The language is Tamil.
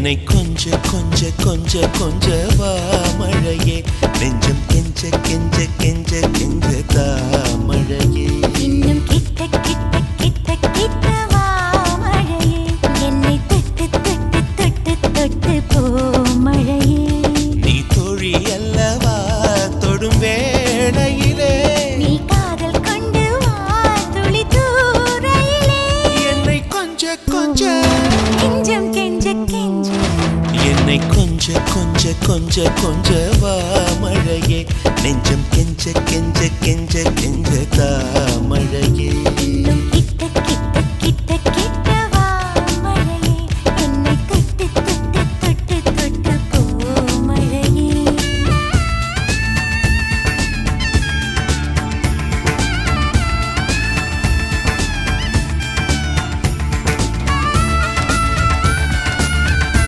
என்னை கொஞ்ச கொஞ்ச கொஞ்ச கொஞ்ச வா மழையே நெஞ்சம் கெஞ்ச கெஞ்ச கெஞ்ச கெஞ்ச தா மழையே இன்னும் கிட்ட கிட்ட கிட்ட கிட்ட வா மழையே என்னை தொட்டு தொட்டு தொட்டு தொட்டு போ மழையே நீ தோழி அல்லவா தொடும் வேளையிலே நீ காதல் கொண்டு வா துளி தூரையிலே என்னை கொஞ்ச கொஞ்ச கெஞ்சம் கெஞ்ச கெஞ்ச என்னை கொஞ்ச கொஞ்ச கொஞ்ச கொஞ்ச வா மழையே நெஞ்சம் கெஞ்ச கெஞ்ச கெஞ்ச கெஞ்ச தா மழையே